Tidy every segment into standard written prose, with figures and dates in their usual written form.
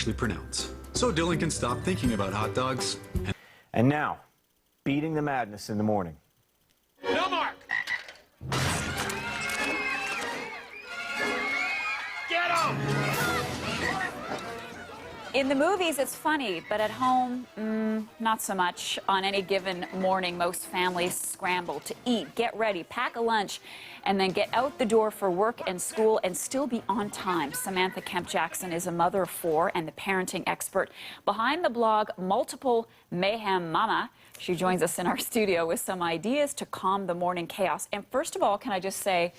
actually pronounce. So Dylan can stop thinking about hot dogs. And now, beating the madness in the morning. No mark! Get him! In the movies, it's funny, but at home, not so much. On any given morning, most families scramble to eat, get ready, pack a lunch, and then get out the door for work and school and still be on time. Samantha Kemp-Jackson is a mother of 4 and the parenting expert behind the blog Multiple Mayhem Mama. She joins us in our studio with some ideas to calm the morning chaos. And first of all, can I just say,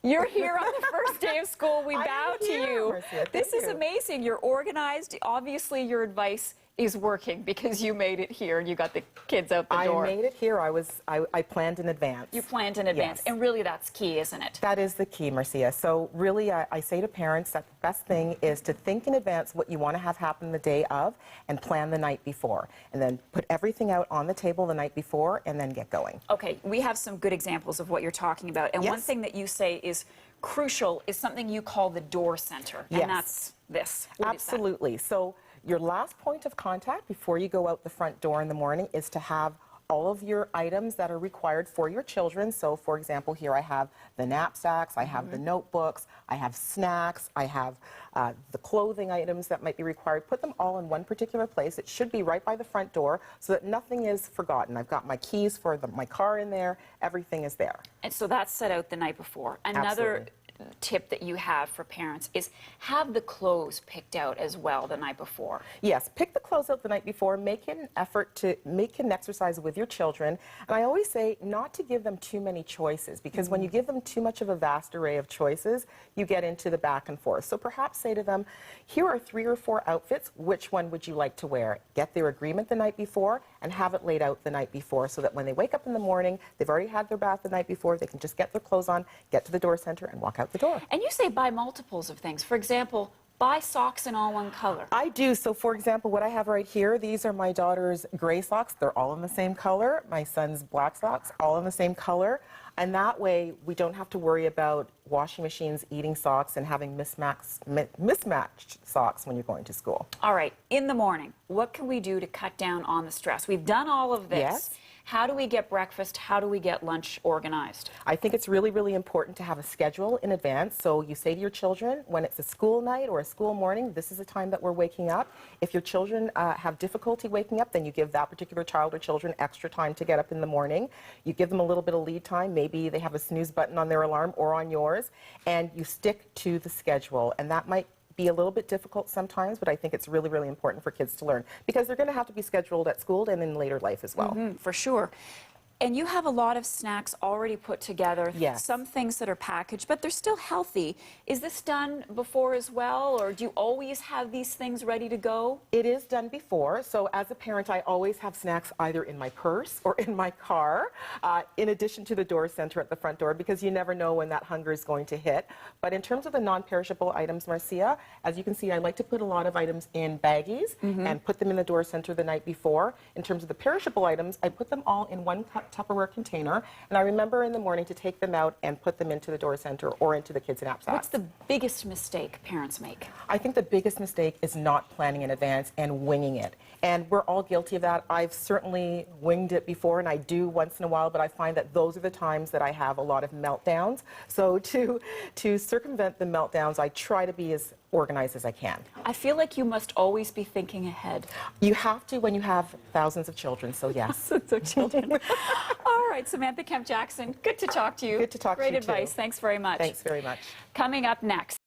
you're here on the first day of school. We bow to you. Marcia, this is amazing. You're organized. Obviously, your advice is working because you made it here and you got the kids out the door. I made it here. I planned in advance. You planned in advance. Yes. And really, that's key, isn't it? That is the key, Marcia. So really, I say to parents that the best thing is to think in advance what you want to have happen the day of and plan the night before. And then put everything out on the table the night before and then get going. Okay, we have some good examples of what you're talking about. And Yes. one thing that you say is crucial is something you call the door center. Yes. And that's this. What is that? Absolutely. So your last point of contact before you go out the front door in the morning is to have all of your items that are required for your children. So for example, here I have the knapsacks, I have the notebooks, I have snacks, I have the clothing items that might be required. Put them all in one particular place. It should be right by the front door so that nothing is forgotten. I've got my keys for my car in there. Everything is there. And so that's set out the night before. Another Absolutely. tip that you have for parents is have the clothes picked out as well the night before. Yes, pick the clothes out the night before. Make an effort to make an exercise with your children. And I always say not to give them too many choices because when you give them too much of a vast array of choices, you get into the back and forth. So perhaps say to them, here are 3 or 4 outfits. Which one would you like to wear? Get their agreement the night before and have it laid out the night before so that when they wake up in the morning, they've already had their bath the night before, they can just get their clothes on, get to the door center and walk out the door. And you say buy multiples of things. For example, buy socks in all one color. I do. So for example, what I have right here, these are my daughter's gray socks. They're all in the same color. My son's black socks, all in the same color. And that way, we don't have to worry about washing machines eating socks and having mismatched socks when you're going to school. All right, in the morning, what can we do to cut down on the stress? We've done all of this. Yes. How do we get breakfast? How do we get lunch organized? I think it's really, really important to have a schedule in advance. So you say to your children, when it's a school night or a school morning, this is the time that we're waking up. If your children have difficulty waking up, then you give that particular child or children extra time to get up in the morning. You give them a little bit of lead time. Maybe they have a snooze button on their alarm or on yours, and you stick to the schedule. And that might be a little bit difficult sometimes, but I think it's really, really important for kids to learn because they're going to have to be scheduled at school and in later life as well. For sure. And you have a lot of snacks already put together. Yes. Some things that are packaged, but they're still healthy. Is this done before as well, or do you always have these things ready to go? It is done before. So as a parent, I always have snacks either in my purse or in my car, in addition to the door center at the front door, because you never know when that hunger is going to hit. But in terms of the non-perishable items, Marcia, as you can see, I like to put a lot of items in baggies and put them in the door center the night before. In terms of the perishable items, I put them all in one Tupperware container, and I remember in the morning to take them out and put them into the door center or into the kids' knapsacks. What's the biggest mistake parents make? I think the biggest mistake is not planning in advance and winging it. And we're all guilty of that. I've certainly winged it before, and I do once in a while, but I find that those are the times that I have a lot of meltdowns. So to circumvent the meltdowns, I try to be as organized as I can. I feel like you must always be thinking ahead. You have to when you have thousands of children, so yes. So children. All right, Samantha Kemp-Jackson, good to talk to you. Good to talk to you, Great advice. too. Thanks very much. Thanks very much. Coming up next.